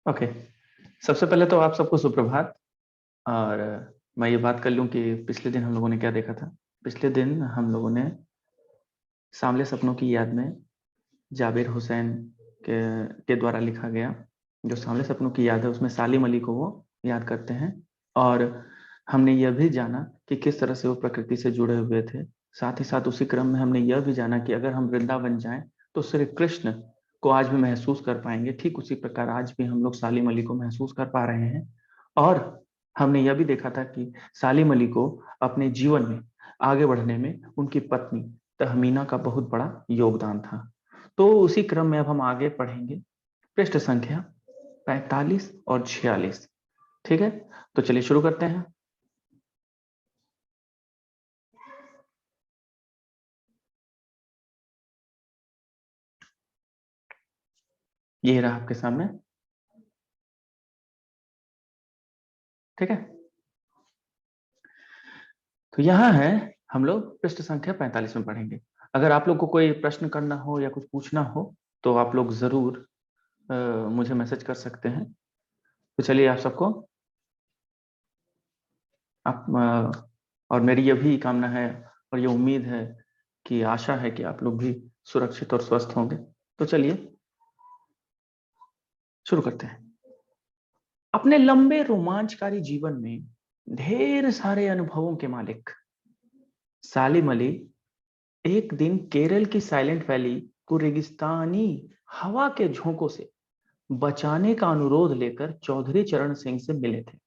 Okay. सबसे पहले तो आप सबको सुप्रभात। और मैं ये बात कर लूं कि पिछले दिन हम लोगों ने क्या देखा था। पिछले दिन हम लोगों ने सांवले सपनों की याद में जाबिर हुसैन के द्वारा लिखा गया जो सांवले सपनों की याद है, उसमें सालिम अली को वो याद करते हैं। और हमने यह भी जाना कि किस तरह से वो प्रकृति से जुड़े हुए थे। साथ ही साथ उसी क्रम में हमने यह भी जाना कि अगर हम वृंदावन जाएं तो श्री कृष्ण को आज भी महसूस कर पाएंगे। ठीक उसी प्रकार आज भी हम लोग सालिम अली को महसूस कर पा रहे हैं। और हमने यह भी देखा था कि सालिम अली को अपने जीवन में आगे बढ़ने में उनकी पत्नी तहमीना का बहुत बड़ा योगदान था। तो उसी क्रम में अब हम आगे पढ़ेंगे पृष्ठ संख्या 45 और 46। ठीक है, तो चलिए शुरू करते हैं। ये रहा आपके सामने। ठीक है, तो यहां है, हम लोग पृष्ठ संख्या 45 में पढ़ेंगे। अगर आप लोग को कोई प्रश्न करना हो या कुछ पूछना हो तो आप लोग जरूर मुझे मैसेज कर सकते हैं। तो चलिए आप सबको आप और मेरी यह भी कामना है और ये उम्मीद है कि आशा है कि आप लोग भी सुरक्षित और स्वस्थ होंगे। तो चलिए शुरू करते हैं। अपने लंबे रोमांचकारी जीवन में ढेर सारे अनुभवों के मालिक सालिम अली एक दिन केरल की साइलेंट वैली को रेगिस्तानी हवा के झोंकों से बचाने का अनुरोध लेकर चौधरी चरण सिंह से मिले थे।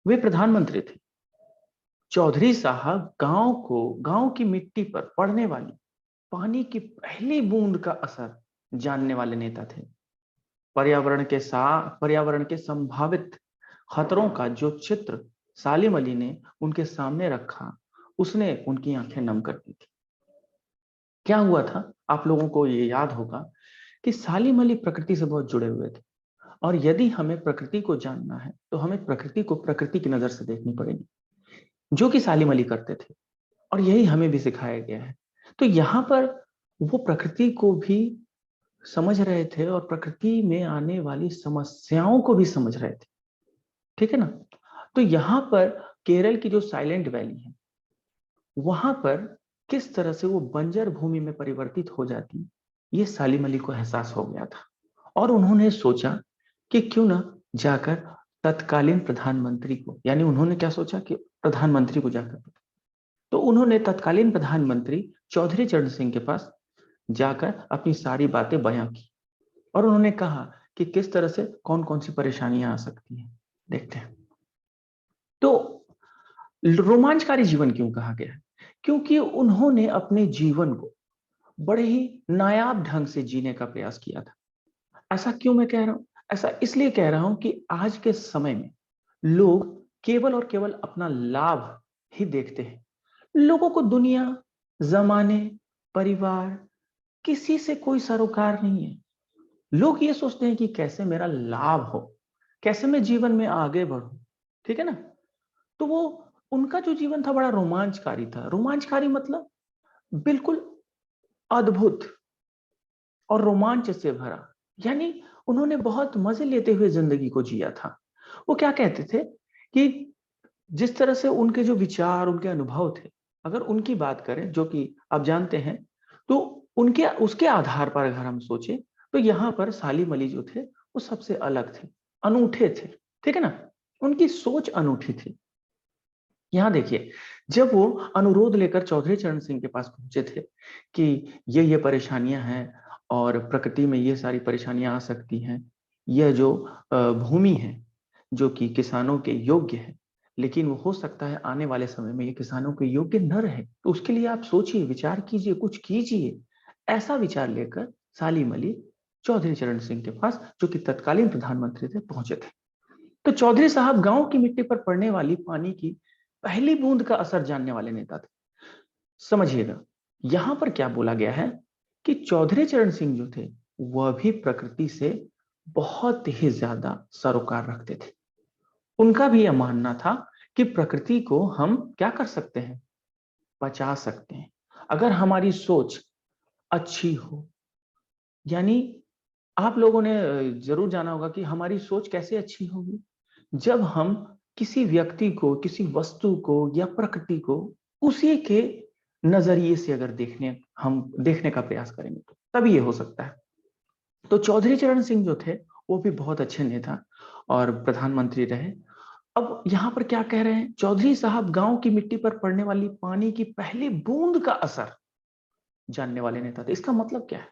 वे प्रधानमंत्री थे। चौधरी साहब गांव की मिट्टी पर पड़ने वाली पानी की पहली बूंद का असर जानने वाले नेता थे। पर्यावरण के संभावित खतरों का जो चित्र सालिम अली ने उनके सामने रखा, उसने उनकी आंखें नम कर दी थी। क्या हुआ था, आप लोगों को ये याद होगा कि सालिम अली प्रकृति से बहुत जुड़े हुए थे। और यदि हमें प्रकृति को जानना है तो हमें प्रकृति को प्रकृति की नजर से देखनी पड़ेगी, जो कि सालिम अली करते थे। और यही हमें भी सिखाया गया है। तो यहाँ पर वो प्रकृति को भी समझ रहे थे और प्रकृति में आने वाली समस्याओं को भी समझ रहे थे। ठीक है ना। तो यहाँ पर केरल की जो साइलेंट वैली है, वहां पर किस तरह से वो बंजर भूमि में परिवर्तित हो जाती, ये सालिम अली को एहसास हो गया था। और उन्होंने सोचा कि क्यों ना जाकर तत्कालीन प्रधानमंत्री को, यानी उन्होंने क्या सोचा कि प्रधानमंत्री को जाकर, तो उन्होंने तत्कालीन प्रधानमंत्री चौधरी चरण सिंह के पास जाकर अपनी सारी बातें बयां की। और उन्होंने कहा कि किस तरह से कौन कौन सी परेशानियां आ सकती हैं। देखते हैं। तो रोमांचकारी जीवन क्यों कहा गया है? क्योंकि उन्होंने अपने जीवन को बड़े ही नायाब ढंग से जीने का प्रयास किया था। ऐसा क्यों मैं कह रहा हूं? ऐसा इसलिए कह रहा हूं कि आज के समय में लोग केवल और केवल अपना लाभ ही देखते हैं। लोगों को दुनिया, जमाने, परिवार, किसी से कोई सरोकार नहीं है। लोग ये सोचते हैं कि कैसे मेरा लाभ हो, कैसे मैं जीवन में आगे बढ़ूं। ठीक है ना। तो वो उनका जो जीवन था बड़ा रोमांचकारी था। रोमांचकारी मतलब बिल्कुल अद्भुत और रोमांच से भरा। यानी उन्होंने बहुत मजे लेते हुए जिंदगी को जिया था। वो क्या कहते थे कि जिस तरह से उनके जो विचार, उनके अनुभव थे, अगर उनकी बात करें जो कि आप जानते हैं, तो उनके उसके आधार पर अगर हम सोचे तो यहाँ पर सालिम अली जो थे वो सबसे अलग थे, अनूठे थे। ठीक है ना। उनकी सोच अनूठी थी। यहाँ देखिए, जब वो अनुरोध लेकर चौधरी चरण सिंह के पास पहुंचे थे कि ये परेशानियां हैं और प्रकृति में ये सारी परेशानियां आ सकती हैं, यह जो भूमि है जो कि किसानों के योग्य है, लेकिन वो हो सकता है आने वाले समय में ये किसानों के योग्य न रहे, तो उसके लिए आप सोचिए, विचार कीजिए, कुछ कीजिए। ऐसा विचार लेकर सालिम अली चौधरी चरण सिंह के पास, जो कि तत्कालीन प्रधानमंत्री थे, पहुंचे थे। तो चौधरी साहब गांव की मिट्टी पर पड़ने वाली पानी की पहली बूंद का असर जानने वाले नेता थे। समझिएगा, यहां पर क्या बोला गया है कि चौधरी चरण सिंह जो थे वह भी प्रकृति से बहुत ही ज्यादा सरोकार रखते थे। उनका भी यह मानना था कि प्रकृति को हम क्या कर सकते हैं, बचा सकते हैं, अगर हमारी सोच अच्छी हो। यानी आप लोगों ने जरूर जाना होगा कि हमारी सोच कैसे अच्छी होगी जब हम किसी व्यक्ति को, किसी वस्तु को या प्रकृति को उसी के नजरिए से अगर देखने का प्रयास करेंगे तो तभी ये हो सकता है। तो चौधरी चरण सिंह जो थे वो भी बहुत अच्छे नेता और प्रधानमंत्री रहे। अब यहाँ पर क्या कह रहे हैं, चौधरी साहब गांव की मिट्टी पर पड़ने वाली पानी की पहली बूंद का असर जानने वाले नेता थे। इसका मतलब क्या है?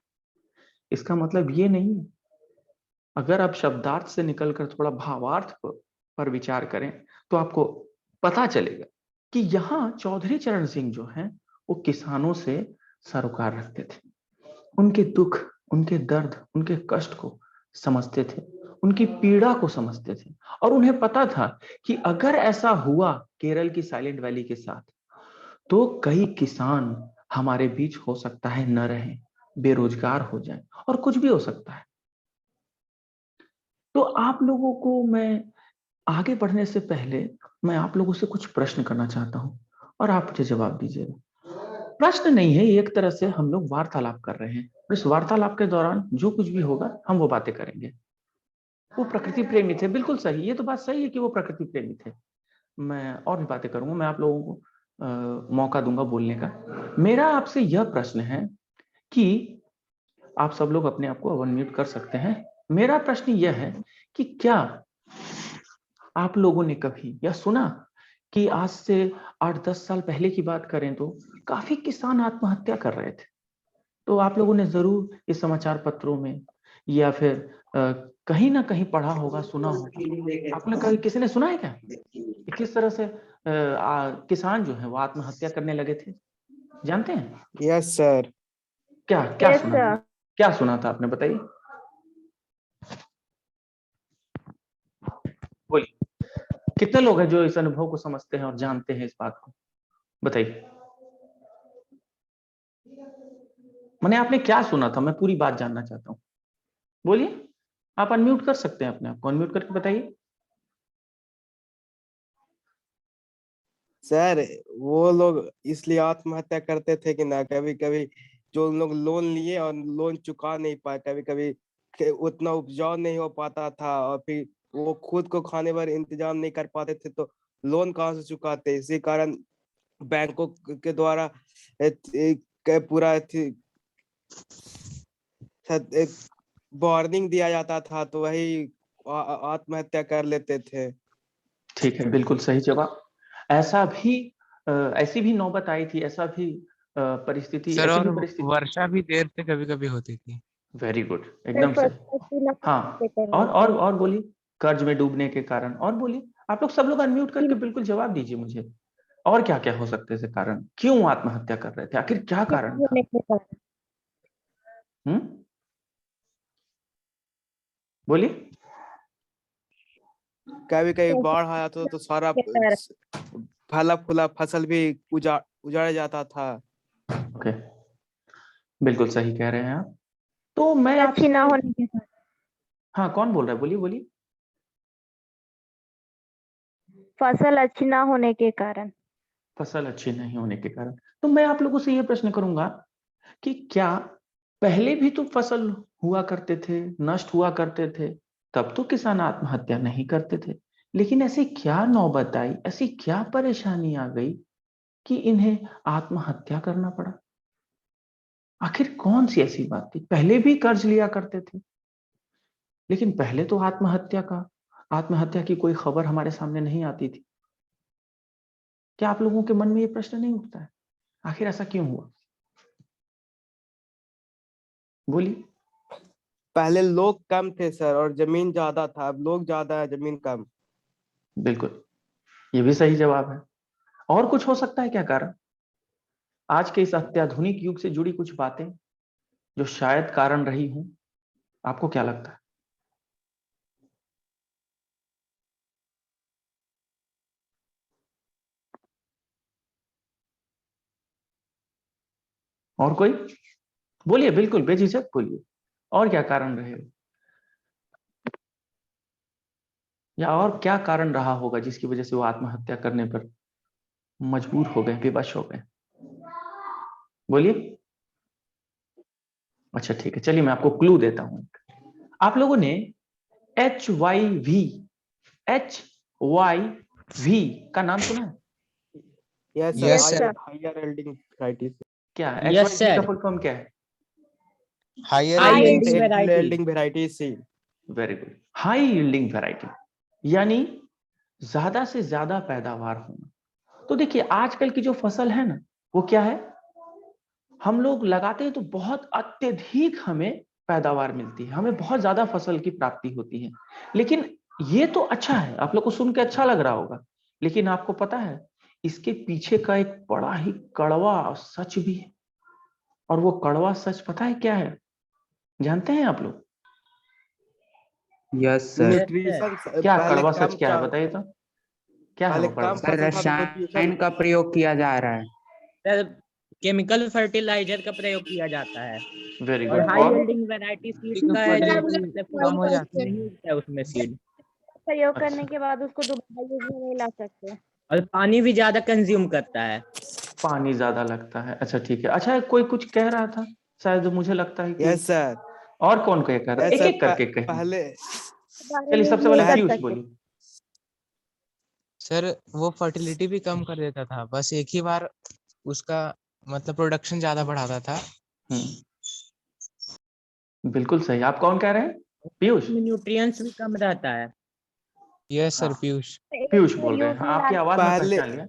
इसका मतलब ये नहीं है, अगर आप शब्दार्थ से निकलकर थोड़ा भावार्थ पर विचार करें तो आपको पता चलेगा कि यहाँ चौधरी चरण सिंह जो हैं वो किसानों से सरोकार रखते थे, उनके दुख, उनके दर्द, उनके कष्ट को समझते थे, उनकी पीड़ा को समझते थे। और उन्हें पता था कि अगर ऐसा हुआ केरल की साइलेंट वैली के साथ तो कई किसान हमारे बीच हो सकता है न रहें, बेरोजगार हो जाएं और कुछ भी हो सकता है। तो आप लोगों को मैं आगे बढ़ने से पहले मैं आप लोगों से कुछ प्रश्न करना चाहता हूं और आप मुझे जवाब दीजिएगा। प्रश्न नहीं है, एक तरह से हम लोग वार्तालाप कर रहे हैं और इस वार्तालाप के दौरान जो कुछ भी होगा हम वो बातें करेंगे। वो प्रकृति प्रेमी थे, बिल्कुल सही, ये तो बात सही है कि वो प्रकृति प्रेमी थे। मैं और भी बातें करूंगा, मैं आप लोगों को मौका दूंगा बोलने का। मेरा आपसे यह प्रश्न है कि आप सब लोग अपने आप को अनम्यूट कर सकते हैं। मेरा प्रश्न यह है कि क्या आप लोगों ने कभी यह सुना कि आज से 8-10 साल पहले की बात करें तो काफी किसान आत्महत्या कर रहे थे। तो आप लोगों ने जरूर इस समाचार पत्रों में या फिर कहीं ना कहीं पढ़ा होगा, सुना होगा। आपने कभी किसी ने सुना है क्या कि किस तरह से किसान जो है वो आत्महत्या करने लगे थे? जानते हैं? Yes sir. क्या क्या यस सुना था? सर। क्या सुना था आपने, बताइए। बोलिए, कितने लोग हैं जो इस अनुभव को समझते हैं और जानते हैं इस बात को? बताइए। मैंने आपने क्या सुना था, मैं पूरी बात जानना चाहता हूँ। बोलिए, आप अनम्यूट कर सकते हैं अपने आप को, अनम्यूट करके बताइए। सर वो लोग इसलिए आत्महत्या करते थे कि ना कभी कभी जो लोग लोन लिए और लोन चुका नहीं पाए, कभी कभी उतना उपजाऊ नहीं हो पाता था और फिर वो खुद को खाने पर इंतजाम नहीं कर पाते थे तो लोन कहाँ से चुकाते। इसी कारण बैंकों के द्वारा पूरा एक वार्निंग दिया जाता था तो वही आत्महत्या कर लेते थे। ठीक है, बिल्कुल सही जवाब। ऐसा भी ऐसी भी नौबत आई थी, ऐसा भी परिस्थिति, सर ऐसी भी और परिस्थिति। वर्षा भी देर से कभी कभी होती थी। वेरी गुड, एकदम सही। हाँ, और बोलिए, कर्ज में डूबने के कारण, और बोलिए। आप लोग सब लोग अनम्यूट करके बिल्कुल जवाब दीजिए मुझे। और क्या क्या हो सकते थे कारण, क्यों आत्महत्या कर रहे थे, आखिर क्या कारण था? बोलिए। कभी कभी बाढ़ आया तो सारा फला फूला फसल भी उजाड़ जाता था। ओके, बिल्कुल सही कह रहे हैं आप। तो मैं अच्छी ना आपसे, होने के कारण। हाँ कौन बोल रहा है, बोलिए बोलिए। फसल अच्छी ना होने के कारण। फसल अच्छी नहीं होने के कारण। तो मैं आप लोगों से यह प्रश्न करूंगा कि क्या पहले भी तो फसल हुआ करते थे, नष्ट हुआ करते थे, तब तो किसान आत्महत्या नहीं करते थे, लेकिन ऐसी क्या नौबत आई, ऐसी क्या परेशानी आ गई कि इन्हें आत्महत्या करना पड़ा? आखिर कौन सी ऐसी बात थी? पहले भी कर्ज लिया करते थे, लेकिन पहले तो आत्महत्या की कोई खबर हमारे सामने नहीं आती थी। क्या आप लोगों के मन में ये प्रश्न नहीं उठता है, आखिर ऐसा क्यों हुआ? बोलिए। पहले लोग कम थे सर और जमीन ज्यादा था, अब लोग ज्यादा है जमीन कम। बिल्कुल, ये भी सही जवाब है। और कुछ हो सकता है क्या कारण? आज के इस अत्याधुनिक युग से जुड़ी कुछ बातें जो शायद कारण रही हूं, आपको क्या लगता है? और कोई? बोलिए, बिल्कुल बेझिझक बोलिए। और क्या कारण रहे हो, या और क्या कारण रहा होगा जिसकी वजह से वो आत्महत्या करने पर मजबूर हो गए, विवश हो गए? बोलिए। अच्छा ठीक है, चलिए मैं आपको क्लू देता हूं। आप लोगों ने HYV का नाम सुना है? Yes Yes, sir, sir. Higher yielding varieties. क्या Yes, HYV का sir. फुल फॉर्म क्या है? Higher High yielding yielding seed. variety. Yielding variety seed. Very good. High yielding variety यानी ज्यादा से ज्यादा पैदावार होना। तो देखिए आजकल की जो फसल है ना, वो क्या है, हम लोग लगाते हैं तो बहुत अत्यधिक हमें पैदावार मिलती है, हमें बहुत ज्यादा फसल की प्राप्ति होती है। लेकिन ये तो अच्छा है, आप लोग को सुन के अच्छा लग रहा होगा, लेकिन आपको पता है इसके पीछे का एक बड़ा ही कड़वा सच भी है। और वो कड़वा सच पता है क्या है, जानते हैं आप लोग? Yes, sir. न्यूट्रिशन क्या पहले कड़वा कम सच क्या है बताइए तो, क्या है पहले वो कड़वा कम सच? सर, फसल था तो रसायन न्यूट्रिशन का प्रयोग किया जा रहा है। सर केमिकल फर्टिलाइजर का प्रयोग किया जाता है वेरी और गुड। हाई और यील्डिंग वैरायटी सीड ठीक है, का है जो fertility मतलब कम हो जाती है। नहीं उगता है उसमें सीड, प्रयोग करने अच्छा, के बाद उसको दोबारा यूज में नहीं ला सकते। और पानी भी ज्यादा कंज्यूम करता है। पानी ज्यादा लगता है। अच्छा ठीक है। अच्छा कोई कुछ कह रहा था शायद, मुझे लगता है कि यस सर, और कौन क्या कह रहा है, यस एक सर, एक करके कहें। पहले दोबारा चलिए यूज सबसे नहीं पहले कर पीयूष सकते। बोलिए। सर वो फर्टिलिटी भी कम कर देता था, बस एक ही बार उसका मतलब प्रोडक्शन ज्यादा बढ़ाता था। बिल्कुल सही। आप कौन कह रहे हैं? पीयूष? इसमें न्यूट्रिएंट्स भी कम रहता है। यस सर, हाँ, पीयूष। पीयूष बोल रहे यूज हैं। में हाँ, आपकी आवाज में पहले पहचान लिया।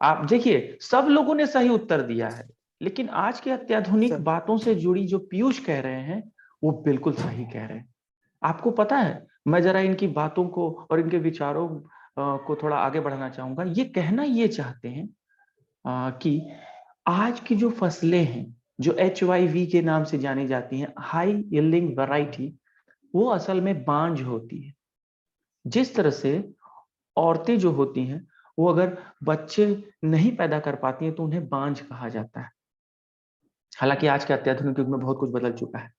आप देखिए सब लोगों ने सही उत्तर दिया है, लेकिन आज के अत्याधुनिक सर बातों से जुड़ी जो पीयूष कह रहे हैं वो बिल्कुल सही कह रहे हैं। आपको पता है, मैं जरा इनकी बातों को और इनके विचारों को थोड़ा आगे बढ़ाना चाहूंगा। ये कहना ये चाहते हैं कि आज की जो फसलें हैं जो HYV के नाम से जानी जाती हैं, हाई यील्डिंग वैरायटी, वो असल में बांझ होती है। जिस तरह से औरतें जो होती हैं वो अगर बच्चे नहीं पैदा कर पाती हैं तो उन्हें बांझ कहा जाता है। हालांकि आज के अत्याधुनिक युग में बहुत कुछ बदल चुका है,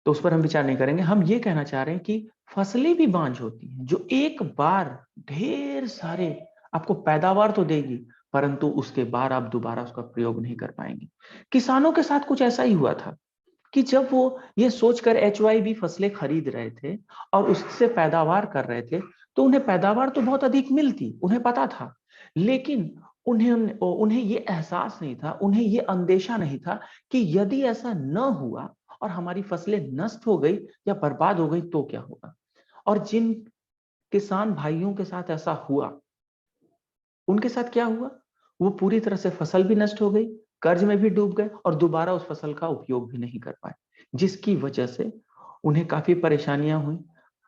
तो उस पर हम विचार नहीं करेंगे। हम ये कहना चाह रहे हैं कि फसलें भी बांझ होती हैं जो एक बार ढेर सारे आपको पैदावार तो देगी, परंतु उसके बाद आप दोबारा उसका प्रयोग नहीं कर पाएंगे। किसानों के साथ कुछ ऐसा ही हुआ था कि जब वो ये सोचकर HYV फसलें खरीद रहे थे और उससे पैदावार कर रहे थे, तो उन्हें पैदावार तो बहुत अधिक मिलती, उन्हें पता था, लेकिन उन्हें उन्हें ये एहसास नहीं था, उन्हें ये अंदेशा नहीं था कि यदि ऐसा न हुआ और हमारी फसलें नष्ट हो गई या बर्बाद हो गई तो क्या होगा। और जिन किसान भाइयों के साथ ऐसा हुआ, उनके साथ क्या हुआ, वो पूरी तरह से फसल भी नष्ट हो गई, कर्ज में भी डूब गए और दोबारा उस फसल का उपयोग भी नहीं कर पाए, जिसकी वजह से उन्हें काफी परेशानियां हुई,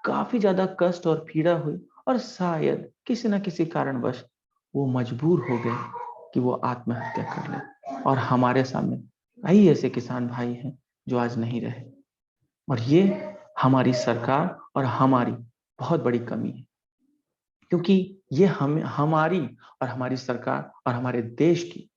काफी ज्यादा कष्ट और पीड़ा हुई, और शायद किसी न किसी कारणवश वो मजबूर हो गए कि वो आत्महत्या कर ले। और हमारे सामने कई ऐसे किसान भाई हैं जो आज नहीं रहे, और ये हमारी सरकार और हमारी बहुत बड़ी कमी है, क्योंकि ये हमारी और हमारी सरकार और हमारे देश की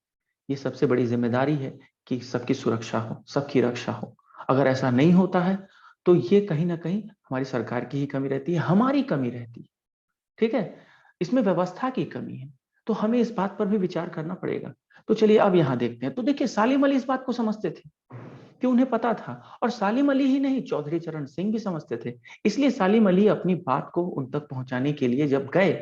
ये सबसे बड़ी जिम्मेदारी है कि सबकी सुरक्षा हो, सबकी रक्षा हो। अगर ऐसा नहीं होता है तो ये कहीं ना कहीं हमारी सरकार की ही कमी रहती है, हमारी कमी रहती है। ठीक है, इसमें व्यवस्था की कमी है, तो हमें इस बात पर भी विचार करना पड़ेगा। तो चलिए अब यहाँ देखते हैं। तो देखिए सालिम अली इस बात को समझते थे कि उन्हें पता था, और सालिम अली ही नहीं, चौधरी चरण सिंह भी समझते थे। इसलिए सालिम अली अपनी बात को उन तक पहुंचाने के लिए जब गए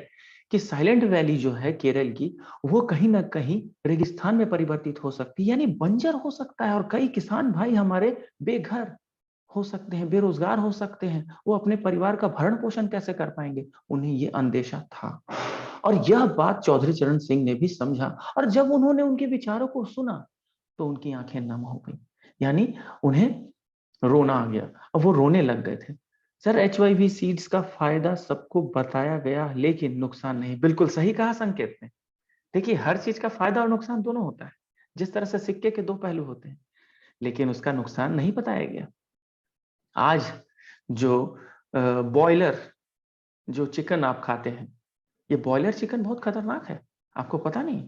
कि साइलेंट वैली जो है केरल की, वो कहीं ना कहीं रेगिस्तान में परिवर्तित हो सकती है, यानी बंजर हो सकता है, और कई किसान भाई हमारे बेघर हो सकते हैं, बेरोजगार हो सकते हैं, वो अपने परिवार का भरण पोषण कैसे कर पाएंगे, उन्हें ये अंदेशा था। और यह बात चौधरी चरण सिंह ने भी समझा, और जब उन्होंने उनके विचारों को सुना तो उनकी आंखें नम हो गई, यानी उन्हें रोना आ गया और वो रोने लग गए थे। सर HYV सीड्स का फायदा सबको बताया गया, लेकिन नुकसान नहीं। बिल्कुल सही कहा संकेत ने। देखिए हर चीज का फायदा और नुकसान दोनों होता है, जिस तरह से सिक्के के दो पहलू होते हैं, लेकिन उसका नुकसान नहीं बताया गया। आज जो बॉयलर जो चिकन आप खाते हैं, ये बॉयलर चिकन बहुत खतरनाक है, आपको पता नहीं,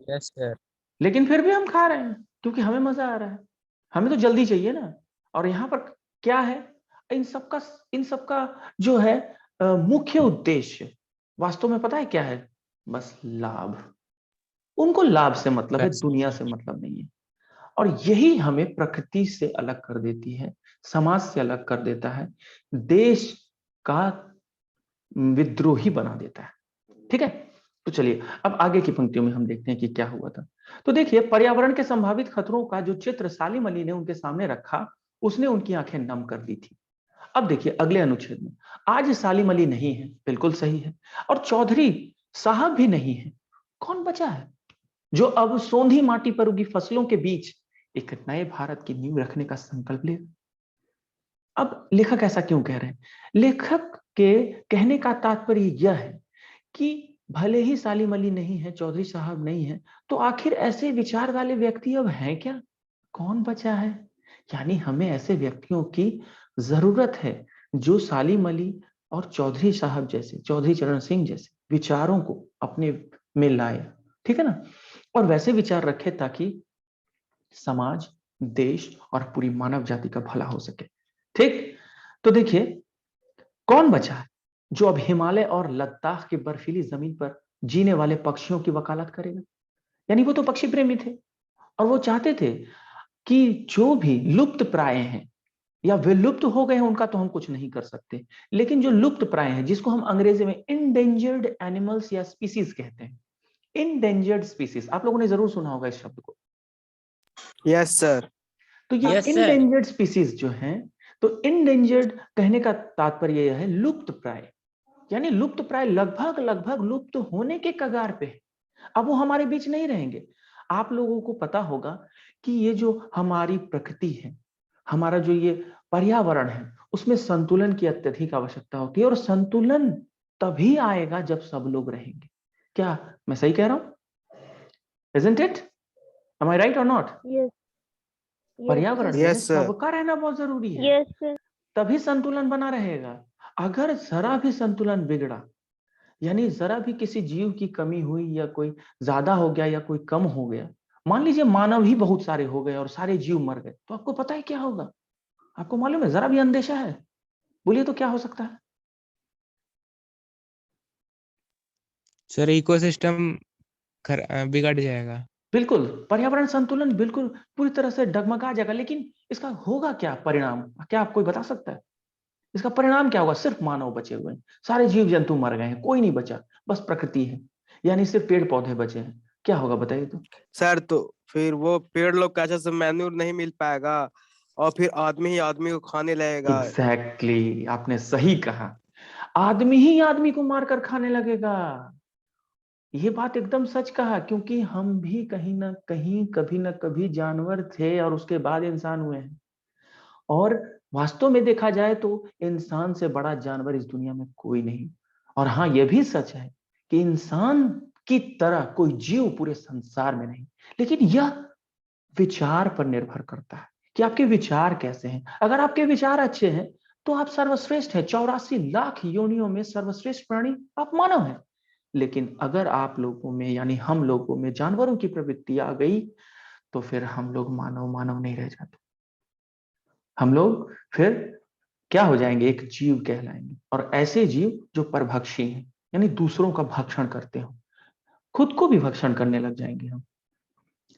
यस सर। लेकिन फिर भी हम खा रहे हैं क्योंकि हमें मजा आ रहा है, हमें तो जल्दी चाहिए ना। और यहाँ पर क्या है, इन सबका जो है मुख्य उद्देश्य वास्तव में पता है क्या है, बस लाभ। उनको लाभ से मतलब है, पैसा। दुनिया से मतलब नहीं है। और यही हमें प्रकृति से अलग कर देती है, समाज से अलग कर देता है, देश का विद्रोही बना देता है। ठीक है, तो चलिए अब आगे की पंक्तियों में हम देखते हैं कि क्या हुआ था। तो देखिए, पर्यावरण के संभावित खतरों का जो चित्र सालिम अली ने उनके सामने रखा, उसने उनकी आंखें नम कर दी थी। अब देखिए अगले अनुच्छेद में, आज सालिम अली नहीं है, बिल्कुल सही है, और चौधरी साहब भी नहीं है। कौन बचा है जो अब सोंधी माटी पर उगी फसलों के बीच एक नए भारत की नींव रखने का संकल्प ले? अब लेखक ऐसा क्यों कह रहे हैं? लेखक के कहने का तात्पर्य यह है कि भले ही सालिम अली नहीं है, चौधरी साहब नहीं है, तो आखिर ऐसे विचार वाले व्यक्ति अब हैं क्या? कौन बचा है? यानी हमें ऐसे व्यक्तियों की जरूरत है जो सालिम अली और चौधरी साहब जैसे, चौधरी चरण सिंह जैसे विचारों को अपने में लाए। ठीक है ना? और वैसे विचार रखे ताकि समाज, देश और पूरी मानव जाति का भला हो सके। ठीक, तो देखिए कौन बचा है जो अब हिमालय और लद्दाख की बर्फीली जमीन पर जीने वाले पक्षियों की वकालत करेगा? यानी वो तो पक्षी प्रेमी थे और वो चाहते थे कि जो भी लुप्त प्राय हैं या विलुप्त हो गए हैं उनका तो हम कुछ नहीं कर सकते, लेकिन जो लुप्त प्राय हैं, जिसको हम अंग्रेजी में इंडेंजर्ड एनिमल्स या स्पीसीज कहते हैं, इंडेंजर्ड स्पीसीज, आप लोगों ने जरूर सुना होगा इस शब्द को। Yes sir. तो ये Yes, sir. इंडेंजर्ड स्पीसीज जो हैं, तो इंडेंजर्ड कहने का तात्पर्य यह है लुप्त प्राय, यानी लुप्त प्राय लगभग लगभग लुप्त होने के कगार पे है। अब वो हमारे बीच नहीं रहेंगे। आप लोगों को पता होगा कि ये जो हमारी प्रकृति है, हमारा जो ये पर्यावरण है, उसमें संतुलन की अत्यधिक आवश्यकता होती है, और संतुलन तभी आएगा जब सब लोग रहेंगे। क्या मैं सही कह रहा हूं? Isn't it? Am I right or not? Yes पर्यावरण में Yes, sir. सबका रहना बहुत जरूरी है, यस सर। तभी संतुलन बना रहेगा। अगर जरा भी संतुलन बिगड़ा, यानी जरा भी किसी जीव की कमी हुई या कोई ज्यादा हो गया या कोई कम हो गया, मान लीजिए मानव ही बहुत सारे हो गए और सारे जीव मर गए, तो आपको पता है क्या होगा? आपको मालूम है? जरा भी अंदेशा है? बोलिए तो क्या हो सकता है? सर इकोसिस्टम बिगड़ जाएगा। बिल्कुल, पर्यावरण संतुलन बिल्कुल पूरी तरह से डगमगा जाएगा। लेकिन इसका होगा क्या परिणाम? क्या आप कोई बता सकता है इसका परिणाम क्या होगा? सिर्फ मानव बचे हुए हैं, सारे जीव जंतु मर गए हैं, कोई नहीं बचा, बस प्रकृति है, यानी सिर्फ पेड़ पौधे बचे हैं। क्या होगा बताइए तो? सर तो फिर वो पेड़ लोग का अच्छा से मैन्यूर नहीं मिल पाएगा और फिर आदमी ही आदमी को खाने लगेगा। एग्जैक्टली, आपने सही कहा, आदमी ही आदमी को मारकर खाने लगेगा। ये बात एकदम सच कहा, क्योंकि हम भी कहीं ना कहीं कभी ना कभी जानवर थे और उसके बाद इंसान हुए हैं। और वास्तव में देखा जाए तो इंसान से बड़ा जानवर इस दुनिया में कोई नहीं। और हाँ, यह भी सच है कि इंसान की तरह कोई जीव पूरे संसार में नहीं। लेकिन यह विचार पर निर्भर करता है कि आपके विचार कैसे हैं। अगर आपके विचार अच्छे हैं तो आप सर्वश्रेष्ठ हैं। 84 लाख योनियों में सर्वश्रेष्ठ प्राणी आप मानव हैं। लेकिन अगर आप लोगों में, यानी हम लोगों में जानवरों की प्रवृत्ति आ गई, तो फिर हम लोग मानव मानव नहीं रह जाते। हम लोग फिर क्या हो जाएंगे? एक जीव कहलाएंगे, और ऐसे जीव जो परभक्षी हैं, यानी दूसरों का भक्षण करते हो, खुद को भी भक्षण करने लग जाएंगे हम।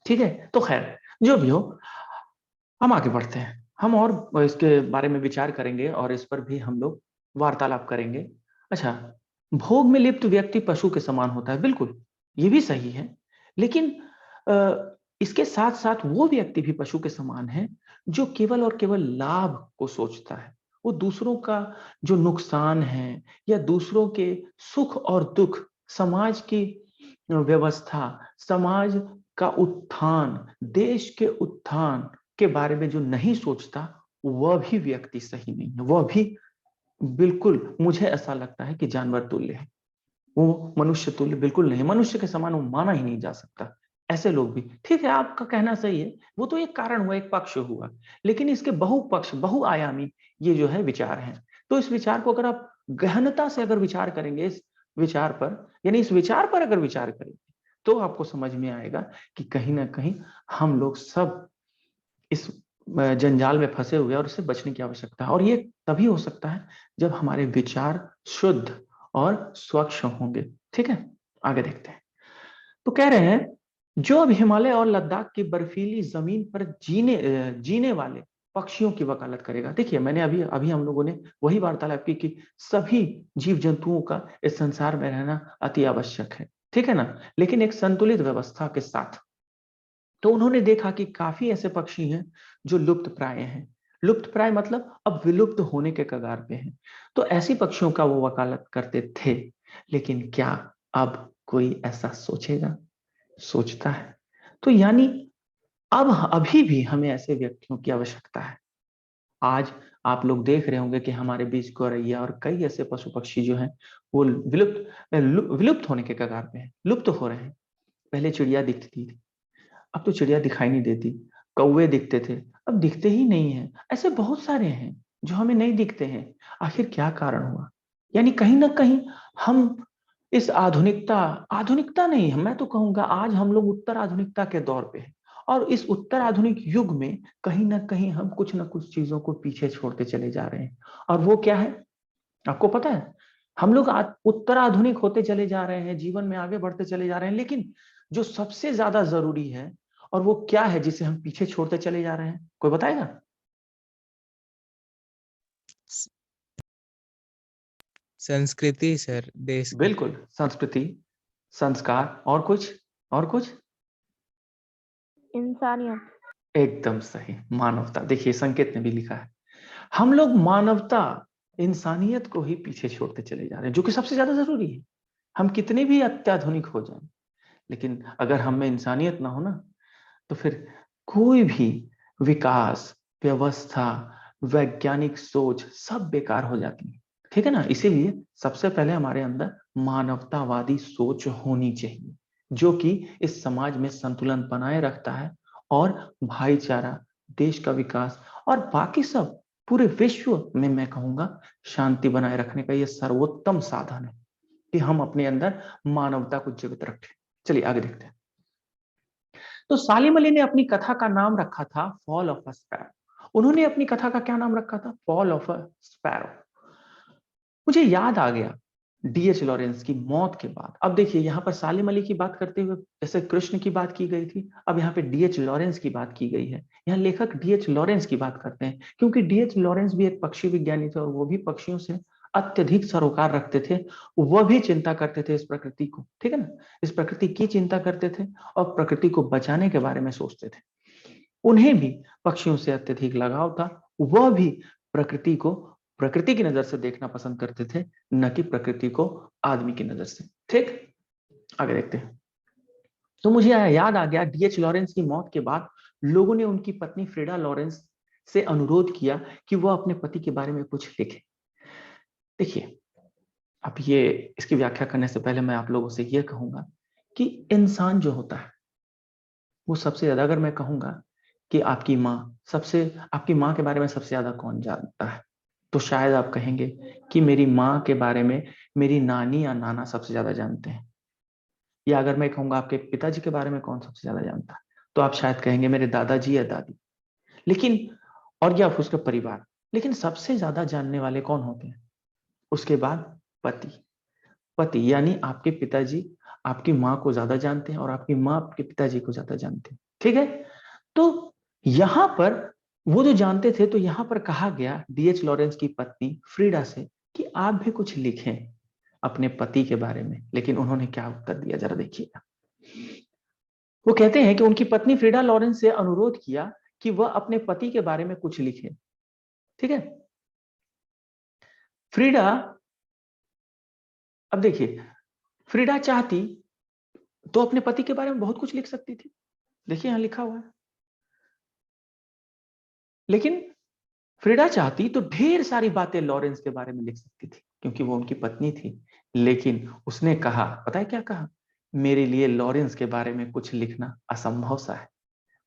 ठीक है, तो खैर जो भी हो, हम आगे बढ़ते हैं। हम और इसके बारे में विचार करेंगे और इस पर भी हम लोग वार्तालाप करेंगे। अच्छा, भोग में लिप्त व्यक्ति पशु के समान होता है, बिल्कुल ये भी सही है। लेकिन इसके साथ साथ वो व्यक्ति भी पशु के समान है जो केवल और केवल लाभ को सोचता है। वो दूसरों का जो नुकसान है या दूसरों के सुख और दुख, समाज की व्यवस्था, समाज का उत्थान, देश के उत्थान के बारे में जो नहीं सोचता, वह भी व्यक्ति सही नहीं है। वह भी बिल्कुल, मुझे ऐसा लगता है कि जानवर तुल्य है। वो मनुष्य तुल्य बिल्कुल नहीं, मनुष्य के समान वो माना ही नहीं जा सकता। ऐसे लोग भी, ठीक है आपका कहना सही है, वो तो एक कारण हुआ, एक पक्ष हुआ, लेकिन इसके बहुपक्ष, बहुआयामी ये जो है विचार हैं। तो इस विचार को अगर आप गहनता से अगर विचार करेंगे, इस विचार पर, यानी इस विचार पर अगर विचार करेंगे, तो आपको समझ में आएगा कि कहीं ना कहीं हम लोग सब इस जंजाल में फंसे हुए हैं और इससे बचने की आवश्यकता है। और ये तभी हो सकता है जब हमारे विचार शुद्ध और स्वच्छ होंगे। ठीक है, आगे देखते हैं। तो कह रहे हैं जो अब हिमालय और लद्दाख की बर्फीली जमीन पर जीने वाले पक्षियों की वकालत करेगा। देखिए, मैंने अभी अभी हम लोगों ने वही वार्तालाप की कि सभी जीव जंतुओं का इस संसार में रहना अति आवश्यक है, ठीक है ना, लेकिन एक संतुलित व्यवस्था के साथ। तो उन्होंने देखा कि काफी ऐसे पक्षी हैं जो लुप्त प्राय हैं। लुप्त प्राय मतलब अब विलुप्त होने के कगार पे हैं। तो ऐसी पक्षियों का वो वकालत करते थे। लेकिन क्या अब कोई ऐसा सोचेगा, सोचता है? तो यानी अब अभी भी हमें ऐसे व्यक्तियों की आवश्यकता है। आज आप लोग देख रहे होंगे कि हमारे बीच गौरैया और कई ऐसे पशु पक्षी जो हैं वो विलुप्त होने के कगार पे हैं, लुप्त हो रहे हैं। पहले चिड़िया दिखती थी, अब तो चिड़िया दिखाई नहीं देती। कौवे दिखते थे, अब दिखते ही नहीं है। ऐसे बहुत सारे हैं जो हमें नहीं दिखते हैं। आखिर क्या कारण हुआ? यानी कहीं ना कहीं हम इस आधुनिकता आधुनिकता नहीं, मैं तो कहूंगा आज हम लोग उत्तर आधुनिकता के दौर पे हैं। और इस उत्तर आधुनिक युग में कहीं ना कहीं हम कुछ ना कुछ चीजों को पीछे छोड़ते चले जा रहे हैं। और वो क्या है, आपको पता है? हम लोग उत्तर आधुनिक होते चले जा रहे हैं, जीवन में आगे बढ़ते चले जा रहे हैं, लेकिन जो सबसे ज्यादा जरूरी है और वो क्या है जिसे हम पीछे छोड़ते चले जा रहे हैं, कोई बताएगा? संस्कृति सर, देश की। बिल्कुल, संस्कृति, संस्कार, और कुछ? और कुछ? इंसानियत। एकदम सही, मानवता। देखिए, संकेत ने भी लिखा है, हम लोग मानवता, इंसानियत को ही पीछे छोड़ते चले जा रहे हैं, जो कि सबसे ज्यादा जरूरी है। हम कितने भी अत्याधुनिक हो जाएं, लेकिन अगर हम में इंसानियत ना हो ना, तो फिर कोई भी विकास, व्यवस्था, वैज्ञानिक सोच सब बेकार हो जाती है, ठीक है ना। इसीलिए सबसे पहले हमारे अंदर मानवतावादी सोच होनी चाहिए, जो कि इस समाज में संतुलन बनाए रखता है और भाईचारा, देश का विकास और बाकी सब, पूरे विश्व में मैं कहूंगा शांति बनाए रखने का यह सर्वोत्तम साधन है कि हम अपने अंदर मानवता को जीवित रखें। चलिए आगे देखते हैं। तो सालिम अली ने अपनी कथा का नाम रखा था फॉल ऑफ अ स्पैरो। उन्होंने अपनी कथा का क्या नाम रखा था? Fall of a sparrow. मुझे याद आ गया डीएच लॉरेंस की मौत के बाद। अब देखिए, यहाँ पर सालिम अली की बात करते हुए जैसे कृष्ण की बात की गई थी, अब यहाँ पे डीएच लॉरेंस की बात की गई है। यहाँ लेखक डीएच लॉरेंस की बात करते हैं, क्योंकि डीएच लॉरेंस भी एक पक्षी विज्ञानी थे और वो भी पक्षियों से अत्यधिक सरोकार रखते थे। वह भी चिंता करते थे इस प्रकृति को, ठीक है ना, इस प्रकृति की चिंता करते थे और प्रकृति को बचाने के बारे में सोचते थे। उन्हें भी पक्षियों से अत्यधिक लगाव था। वह भी प्रकृति को प्रकृति की नजर से देखना पसंद करते थे, न कि प्रकृति को आदमी की नजर से। ठीक, आगे देखते हैं। तो मुझे याद आ गया, डीएच लॉरेंस की मौत के बाद लोगों ने उनकी पत्नी फ्रीडा लॉरेंस से अनुरोध किया कि वह अपने पति के बारे में कुछ लिखे। देखिए, अब ये इसकी व्याख्या करने से पहले मैं आप लोगों से यह कहूंगा कि इंसान जो होता है वो सबसे ज्यादा, अगर मैं कहूंगा कि आपकी माँ के बारे में सबसे ज्यादा कौन जानता है, तो शायद आप कहेंगे कि मेरी माँ के बारे में मेरी नानी या नाना सबसे ज्यादा जानते हैं। या अगर मैं कहूंगा आपके पिताजी के बारे में कौन सबसे ज्यादा जानता है, तो आप शायद कहेंगे मेरे दादाजी या दादी। लेकिन और या उसका परिवार। लेकिन सबसे ज्यादा जानने वाले कौन होते हैं? उसके बाद पति। पति यानी आपके पिताजी आपकी माँ को ज्यादा जानते हैं और आपकी माँ आपके पिताजी को ज्यादा जानते हैं, ठीक है। तो यहां पर वो जो जानते थे, तो यहां पर कहा गया डीएच लॉरेंस की पत्नी फ्रीडा से कि आप भी कुछ लिखें अपने पति के बारे में। लेकिन उन्होंने क्या उत्तर दिया, जरा देखिएगा। वो कहते हैं कि उनकी पत्नी फ्रीडा लॉरेंस से अनुरोध किया कि वह अपने पति के बारे में कुछ लिखे, ठीक है। फ्रीडा, अब देखिए, फ्रीडा चाहती तो अपने पति के बारे में बहुत कुछ लिख सकती थी, देखिए यहां लिखा हुआ है। लेकिन फ्रीडा चाहती तो ढेर सारी बातें लॉरेंस के बारे में लिख सकती थी, क्योंकि वो उनकी पत्नी थी। लेकिन उसने कहा, पता है क्या कहा? मेरे लिए लॉरेंस के बारे में कुछ लिखना असंभव सा है।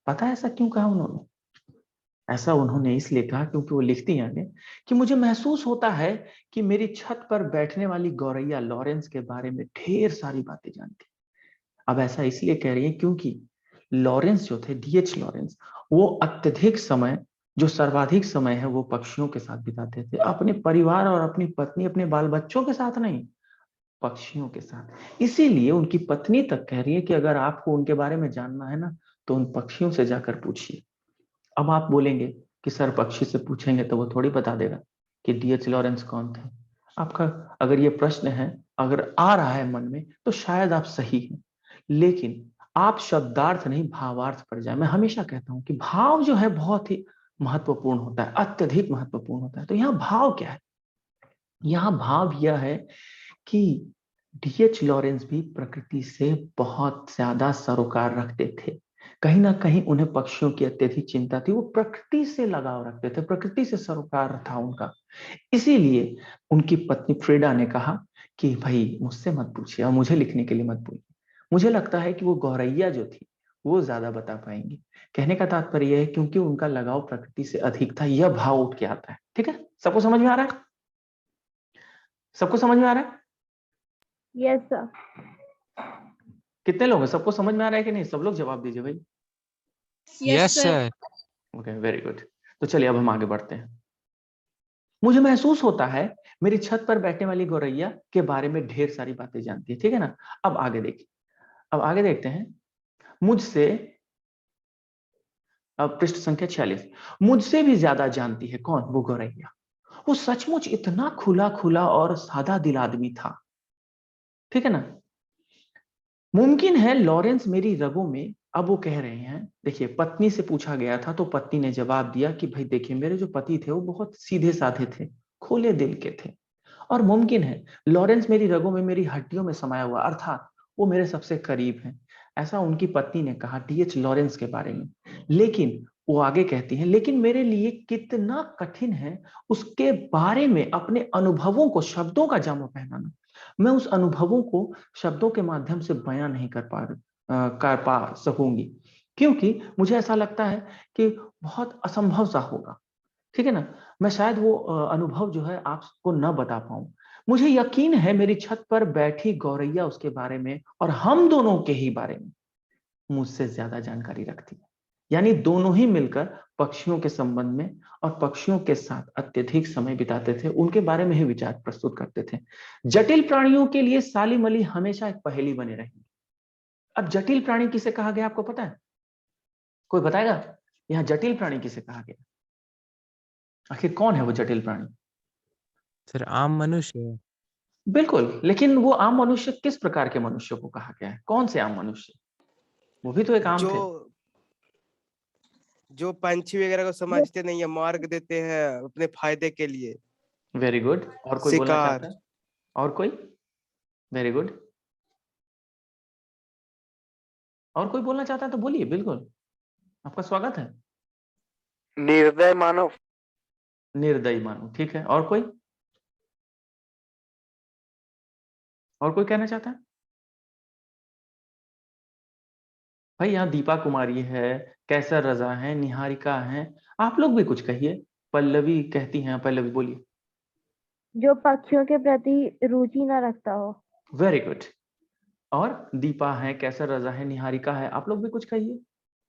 पता है ऐसा क्यों कहा उन्होंने? ऐसा उन्होंने इसलिए कहा क्योंकि वो लिखती हैं कि मुझे महसूस होता है कि मेरी छत पर बैठने वाली गौरैया लॉरेंस के बारे में ढेर सारी बातें जानती। अब ऐसा इसलिए कह रही है क्योंकि लॉरेंस जो थे, डीएच लॉरेंस, वो अत्यधिक समय, जो सर्वाधिक समय है, वो पक्षियों के साथ बिताते थे, अपने परिवार और अपनी पत्नी, अपने बाल बच्चों के साथ नहीं। पक्षियों के साथ। इसीलिए उनकी पत्नी तक कह रही है कि अगर आपको उनके बारे में जानना है ना तो उन पक्षियों से जाकर पूछिए। अब आप बोलेंगे कि सर पक्षी से पूछेंगे तो वो थोड़ी बता देगा कि डीएच लॉरेंस कौन थे। आपका अगर ये प्रश्न है, अगर आ रहा है मन में, तो शायद आप सही हैं, लेकिन आप शब्दार्थ नहीं भावार्थ पर जाए। मैं हमेशा कहता हूं कि भाव जो है बहुत ही महत्वपूर्ण होता है, अत्यधिक महत्वपूर्ण होता है। तो यहाँ भाव क्या है? यहाँ भाव यह है कि डीएच लॉरेंस भी प्रकृति से बहुत ज्यादा सरोकार रखते थे। कहीं ना कहीं उन्हें पक्षियों की अत्यधिक चिंता थी, वो प्रकृति से लगाव रखते थे, प्रकृति से सरोकार था उनका। इसीलिए उनकी पत्नी फ्रीडा ने कहा कि भाई मुझसे मत पूछिए और मुझे लिखने के लिए मत बोलिए। मुझे लगता है कि वो गौरैया जो थी वो ज्यादा बता पाएंगी। कहने का तात्पर्य यह है क्योंकि उनका लगाव प्रकृति से अधिक था, यह भाव उठ के आता है। ठीक है, सबको समझ में आ रहा है? सबको समझ में आ रहा है? Yes sir. कितने लोग हैं? सबको समझ में आ रहा है कि नहीं? सब लोग जवाब दीजिए भाई। Yes sir. Okay, very good. तो चलिए अब हम आगे बढ़ते हैं। मुझे महसूस होता है मेरी छत पर बैठने वाली गौरैया के बारे में ढेर सारी बातें जानती है। ठीक है ना? अब आगे देखिए, अब आगे देखते हैं। मुझसे, अब पृष्ठ संख्या 46, मुझसे भी ज्यादा जानती है। कौन? वो गौरैया। वो सचमुच इतना खुला खुला और सादा दिल आदमी था। ठीक है ना? मुमकिन है लॉरेंस मेरी रगों में, अब वो कह रहे हैं, देखिए पत्नी से पूछा गया था तो पत्नी ने जवाब दिया कि भाई देखिए मेरे जो पति थे वो बहुत सीधे साधे थे, खुले दिल के थे, और मुमकिन है लॉरेंस मेरी रगों में, मेरी हड्डियों में समाया हुआ, अर्थात वो मेरे सबसे करीब हैं। ऐसा उनकी पत्नी ने कहा डीएच लॉरेंस के बारे में। लेकिन वो आगे कहती हैं, लेकिन मेरे लिए कितना कठिन है उसके बारे में अपने अनुभवों को शब्दों का जामा पहनाना। मैं उस अनुभवों को शब्दों के माध्यम से बयां नहीं कर पा सकूंगी, क्योंकि मुझे ऐसा लगता है कि बहुत असंभव सा होगा। ठीक है ना? मैं शायद वो अनुभव जो है आपको न बता पाऊं। मुझे यकीन है मेरी छत पर बैठी गौरैया उसके बारे में और हम दोनों के ही बारे में मुझसे ज्यादा जानकारी रखती है। यानी दोनों ही मिलकर पक्षियों के संबंध में और पक्षियों के साथ अत्यधिक समय बिताते थे, उनके बारे में ही विचार प्रस्तुत करते थे। जटिल प्राणियों के लिए सालिम अली हमेशा एक पहेली बने रहेंगे। अब जटिल प्राणी किसे कहा गया आपको पता है? कोई बताएगा? यहाँ जटिल प्राणी किसे कहा गया? आखिर कौन है वो जटिल प्राणी? सर आम मनुष्य। बिल्कुल, लेकिन वो आम मनुष्य किस प्रकार के मनुष्य को कहा गया है? कौन से आम मनुष्य? वो भी तो एक आम जो थे। जो पंछी वगैरह को समझते नहीं है, मार्ग देते हैं अपने फायदे के लिए। Very good. और कोई बोलना शिकार। चाहता है? और कोई? Very good. और कोई बोलना चाहता है तो बोलिए, बिल्कुल आपका स्वागत है। निर्दय मानव। निर्दयी मानो, ठीक है। और कोई? और कोई कहना चाहता है? भाई यहाँ दीपा कुमारी है, कैसर रजा है, निहारिका है, आप लोग भी कुछ कहिए। पल्लवी कहती हैं, पल्लवी बोलिए। जो पक्षियों के प्रति रुचि न रखता हो। Very good. और दीपा है, कैसर रजा है, निहारिका है, आप लोग भी कुछ कहिए।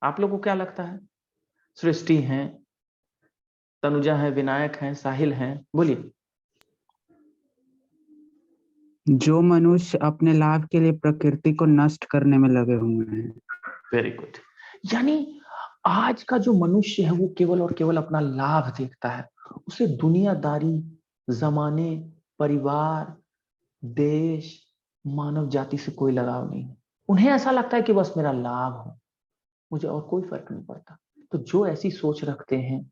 आप लोग को क्या लगता है? सृष्टि है, तनुजा है, विनायक है, साहिल है, बोलिए। जो मनुष्य अपने लाभ के लिए प्रकृति को नष्ट करने में लगे हुए हैं। Very good. यानी आज का जो मनुष्य है वो केवल और केवल अपना लाभ देखता है। उसे दुनियादारी, जमाने, परिवार, देश, मानव जाति से कोई लगाव नहीं है। उन्हें ऐसा लगता है कि बस मेरा लाभ हो, मुझे और कोई फर्क नहीं पड़ता। तो जो ऐसी सोच रखते हैं,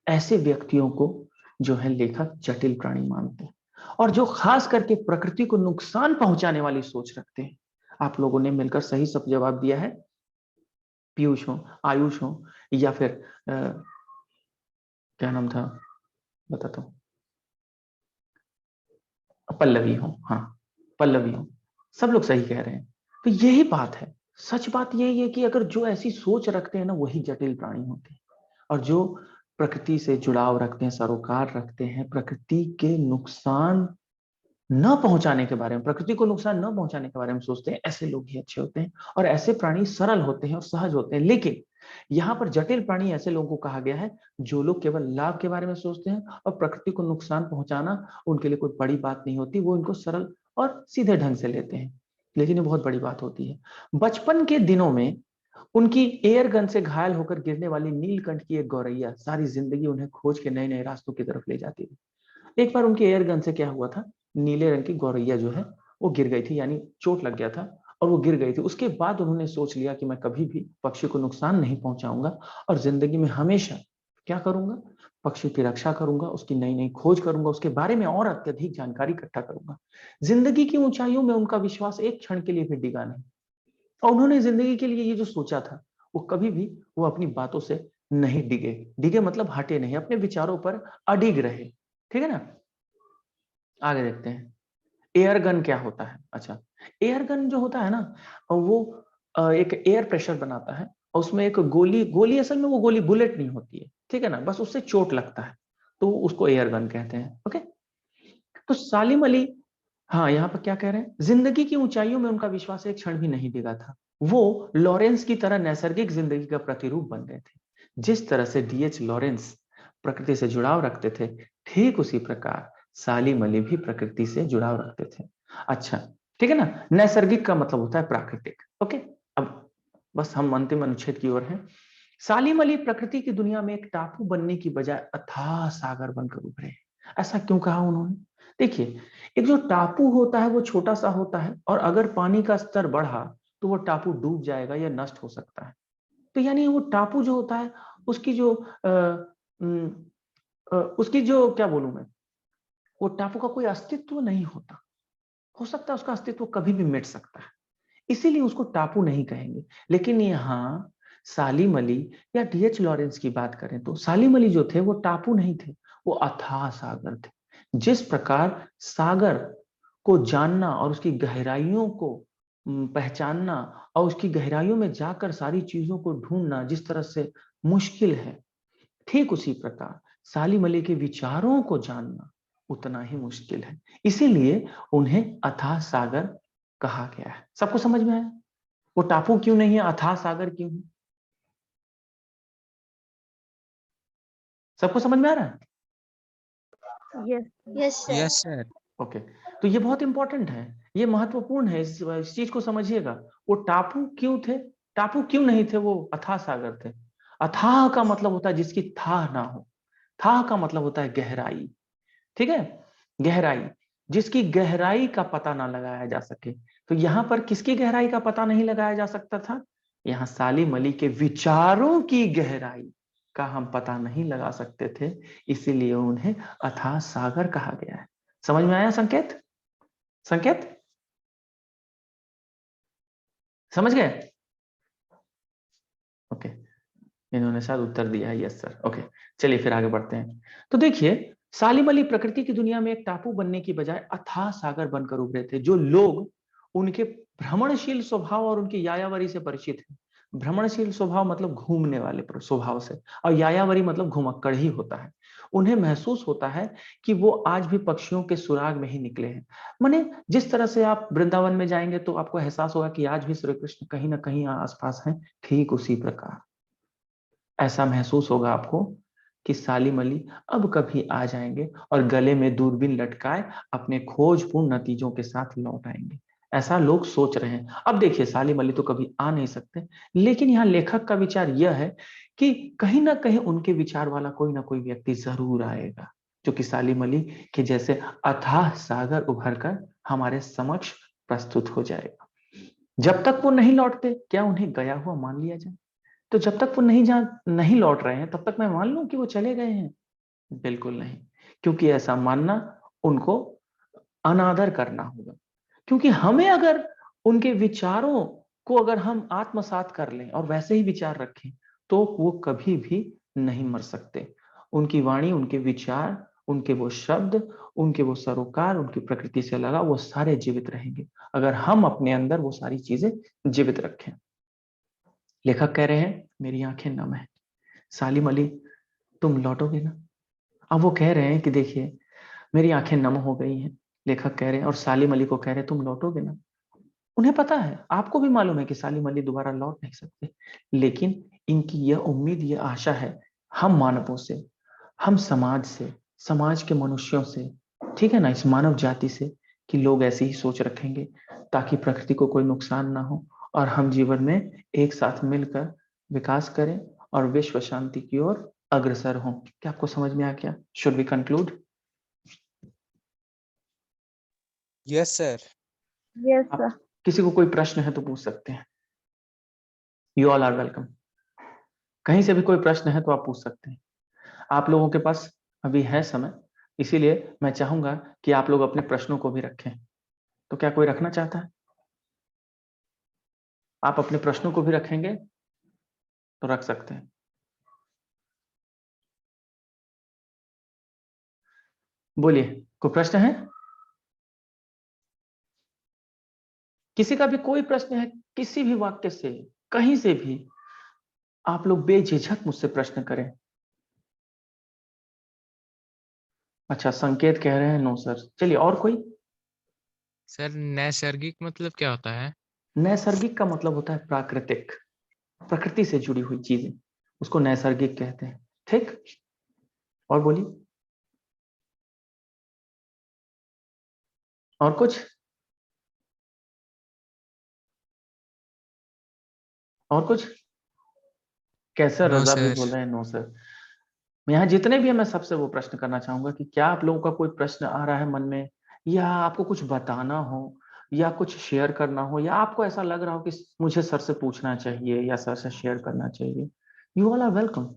ऐसे व्यक्तियों को जो है लेखक जटिल प्राणी मानते हैं। और जो खास करके प्रकृति को नुकसान पहुंचाने वाली सोच रखते हैं, आप लोगों ने मिलकर सही सब जवाब दिया है। पीयूष हो, आयुष हो, या फिर क्या नाम था बताता हूँ, पल्लवी हो। हाँ, पल्लवी हो, सब लोग सही कह रहे हैं। तो यही बात है। सच बात यही है कि अगर जो ऐसी सोच रखते हैं ना, वही जटिल प्राणी होते हैं। और जो प्रकृति से जुड़ाव रखते हैं, सरोकार रखते हैं, प्रकृति के नुकसान न पहुंचाने के बारे में, प्रकृति को नुकसान न पहुंचाने के बारे में सोचते हैं, ऐसे लोग ही अच्छे होते हैं। और ऐसे प्राणी सरल होते हैं और सहज होते हैं। लेकिन यहाँ पर जटिल प्राणी ऐसे लोगों को कहा गया है जो लोग केवल लाभ के बारे में सोचते हैं और प्रकृति को नुकसान पहुंचाना उनके लिए कोई बड़ी बात नहीं होती, वो इनको सरल और सीधे ढंग से लेते हैं। लेकिन ये बहुत बड़ी बात होती है। बचपन के दिनों में उनकी एयर गन से घायल होकर गिरने वाली नीलकंठ की एक गौरैया सारी जिंदगी उन्हें खोज के नए नए रास्तों की तरफ ले जाती थी। एक बार उनकी एयर गन से क्या हुआ था, नीले रंग की गौरैया जो है वो गिर गई थी, यानी चोट लग गया था और वो गिर गई थी। उसके बाद उन्होंने सोच लिया कि मैं कभी भी पक्षी को नुकसान नहीं पहुंचाऊंगा और जिंदगी में हमेशा क्या करूंगा, पक्षी की रक्षा करूंगा, उसकी नई नई खोज करूंगा, उसके बारे में और अत्यधिक जानकारी इकट्ठा करूंगा। जिंदगी की ऊंचाइयों में उनका विश्वास एक क्षण के लिए भी डिगा नहीं और उन्होंने जिंदगी के लिए ये जो सोचा था वो कभी भी वो अपनी बातों से नहीं डिगे। डिगे मतलब हटे नहीं, अपने विचारों पर अडिग रहे। ठीक है ना। आगे देखते हैं एयर गन क्या होता है। अच्छा, एयर गन जो होता है ना वो एक एयर प्रेशर बनाता है और उसमें एक गोली गोली असल में वो गोली बुलेट नहीं होती है, ठीक है ना, बस उससे चोट लगता है तो उसको एयर गन कहते हैं। ओके, तो सालिम अली, हाँ यहाँ पर क्या कह रहे हैं, जिंदगी की ऊंचाइयों में उनका विश्वास एक क्षण भी नहीं डिगा था। वो लॉरेंस की तरह नैसर्गिक जिंदगी का प्रतिरूप बन गए थे। जिस तरह से डीएच लॉरेंस प्रकृति से जुड़ाव रखते थे, ठीक उसी प्रकार सालिम अली भी प्रकृति से जुड़ाव रखते थे। अच्छा, ठीक है ना। नैसर्गिक का मतलब होता है प्राकृतिक। ओके, अब बस हम अंतिम अनुच्छेद की ओर हैं। सालिम अली प्रकृति की दुनिया में एक टापू बनने की बजाय अथाह सागर बनकर उभरे। ऐसा क्यों कहा उन्होंने? देखिए, एक जो टापू होता है वो छोटा सा होता है और अगर पानी का स्तर बढ़ा तो वो टापू डूब जाएगा या नष्ट हो सकता है। तो यानी वो टापू जो होता है उसकी जो उसकी जो क्या बोलूं मैं, वो टापू का कोई अस्तित्व नहीं होता। हो सकता है उसका अस्तित्व कभी भी मिट सकता है, इसीलिए उसको टापू नहीं कहेंगे। लेकिन यहाँ सालिम अली या डीएच लॉरेंस की बात करें तो सालिम अली जो थे वो टापू नहीं थे, वो अथाह सागर थे। जिस प्रकार सागर को जानना और उसकी गहराइयों को पहचानना और उसकी गहराइयों में जाकर सारी चीजों को ढूंढना जिस तरह से मुश्किल है, ठीक उसी प्रकार सालिम अली के विचारों को जानना उतना ही मुश्किल है। इसीलिए उन्हें अथाह सागर कहा गया है। सबको समझ में आया? वो टापू क्यों नहीं है, अथाह सागर क्यों है? सबको समझ में आ रहा है? यस। Yes sir. ओके, तो ये बहुत इंपॉर्टेंट है, ये महत्वपूर्ण है, इस चीज को समझिएगा। वो टापू क्यों थे, टापू क्यों नहीं थे, वो अथाह सागर थे। अथाह का मतलब होता है जिसकी थाह ना हो, थाह का मतलब होता है गहराई। ठीक है, गहराई, जिसकी गहराई का पता ना लगाया जा सके। तो यहां पर किसकी गहराई का पता नहीं लगाया जा सकता था? यहां सालिम अली के विचारों की गहराई का हम पता नहीं लगा सकते थे, इसीलिए उन्हें अथाह सागर कहा गया है। समझ में आया संकेत? संकेत समझ गए? ओके, इन्होंने शायद उत्तर दिया है, यस सर। ओके, चलिए फिर आगे बढ़ते हैं। तो देखिए, सालिम अली प्रकृति की दुनिया में एक टापू बनने की बजाय अथाह सागर बनकर उभरे थे। जो लोग उनके भ्रमणशील स्वभाव और उनकी यायावरी से परिचित हैं, भ्रमणशील स्वभाव मतलब घूमने वाले स्वभाव से, और यायावरी मतलब घुमक्कड़ ही होता है, उन्हें महसूस होता है कि वो आज भी पक्षियों के सुराग में ही निकले हैं। माने जिस तरह से आप वृंदावन में जाएंगे तो आपको एहसास होगा कि आज भी श्री कृष्ण कहीं ना कहीं आसपास हैं, ठीक उसी प्रकार ऐसा महसूस होगा आपको कि सालिम अली अब कभी आ जाएंगे और गले में दूरबीन लटकाए अपने खोजपूर्ण नतीजों के साथ लौट आएंगे। ऐसा लोग सोच रहे हैं। अब देखिए, सालिम अली तो कभी आ नहीं सकते, लेकिन यहाँ लेखक का विचार यह है कि कहीं ना कहीं उनके विचार वाला कोई ना कोई व्यक्ति जरूर आएगा, जो कि सालिम अली के जैसे अथाह सागर उभर कर हमारे समक्ष प्रस्तुत हो जाएगा। जब तक वो नहीं लौटते, क्या उन्हें गया हुआ मान लिया जाए? तो जब तक वो नहीं लौट रहे हैं तब तक मैं मान लूं कि वो चले गए हैं? बिल्कुल नहीं, क्योंकि ऐसा मानना उनको अनादर करना होगा। क्योंकि हमें अगर उनके विचारों को अगर हम आत्मसात कर लें और वैसे ही विचार रखें तो वो कभी भी नहीं मर सकते। उनकी वाणी, उनके विचार, उनके वो शब्द, उनके वो सरोकार, उनकी प्रकृति से लगा, वो सारे जीवित रहेंगे अगर हम अपने अंदर वो सारी चीजें जीवित रखें। लेखक कह रहे हैं मेरी आंखें नम है, सालिम अली तुम लौटोगे ना? अब वो कह रहे हैं कि देखिए मेरी आंखें नम हो गई हैं, लेखक कह रहे हैं, और सालिम अली को कह रहे हैं तुम लौटोगे ना? उन्हें पता है, आपको भी मालूम है कि सालिम अली दोबारा लौट नहीं सकते, लेकिन इनकी यह उम्मीद, यह आशा है हम मानवों से, हम समाज से, समाज के मनुष्यों से, ठीक है ना, इस मानव जाति से, कि लोग ऐसी ही सोच रखेंगे ताकि प्रकृति को कोई नुकसान ना हो और हम जीवन में एक साथ मिलकर विकास करें और विश्व शांति की ओर अग्रसर हों। क्या आपको समझ में आ गया? Should we conclude? Yes sir. Yes sir. किसी को कोई प्रश्न है तो पूछ सकते हैं। You all are welcome. कहीं से भी कोई प्रश्न है तो आप पूछ सकते हैं। आप लोगों के पास अभी है समय, इसीलिए मैं चाहूंगा कि आप लोग अपने प्रश्नों को भी रखें। तो क्या कोई रखना चाहता है? आप अपने प्रश्नों को भी रखेंगे तो रख सकते हैं। बोलिए, कोई प्रश्न है? किसी का भी कोई प्रश्न है, किसी भी वाक्य से, कहीं से भी आप लोग बेझिझक मुझसे प्रश्न करें। अच्छा, संकेत कह रहे हैं नो सर। चलिए, और कोई? सर नैसर्गिक मतलब क्या होता है? नैसर्गिक का मतलब होता है प्राकृतिक, प्रकृति से जुड़ी हुई चीजें, उसको नैसर्गिक कहते हैं। ठीक, और बोलिए, और कुछ? और कुछ? कैसे नो रजा भी सर। बोल रहे हैं नो सर। यहाँ जितने भी हैं, मैं सबसे वो प्रश्न करना चाहूंगा कि क्या आप लोगों का कोई प्रश्न आ रहा है मन में, या आपको कुछ बताना हो, या कुछ शेयर करना हो, या आपको ऐसा लग रहा हो कि मुझे सर से पूछना चाहिए या सर से शेयर करना चाहिए। You all are welcome.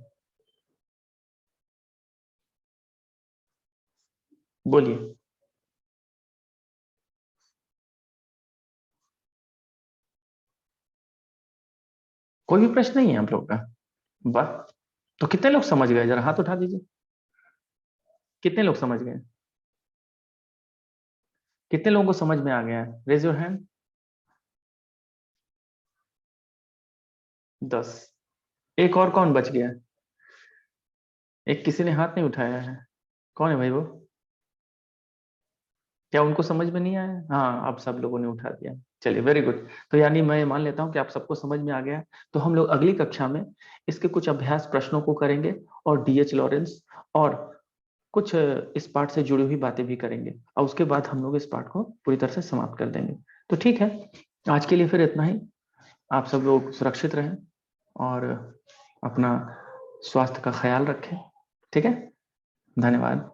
बोलिए। कोई भी प्रश्न नहीं है आप लोग का? बस, तो कितने लोग समझ गए? जरा हाथ उठा दीजिए। कितने लोग समझ गए? कितने लोगों को समझ में आ गया है? Raise your hand. 10। एक और कौन बच गया? एक किसी ने हाथ नहीं उठाया है। कौन है भाई वो? क्या उनको समझ में नहीं आया? हाँ, आप सब लोगों ने उठा दिया। चलिए, वेरी गुड। तो यानी मैं ये मान लेता हूँ कि आप सबको समझ में आ गया है। तो हम लोग अगली कक्षा में इसके कुछ अभ्यास प्रश्नों को करेंगे और डीएच लॉरेंस और कुछ इस पाठ से जुड़ी हुई बातें भी करेंगे, और उसके बाद हम लोग इस पाठ को पूरी तरह से समाप्त कर देंगे। तो ठीक है, आज के लिए फिर इतना ही। आप सब लोग सुरक्षित रहें और अपना स्वास्थ्य का ख्याल रखें। ठीक है, धन्यवाद।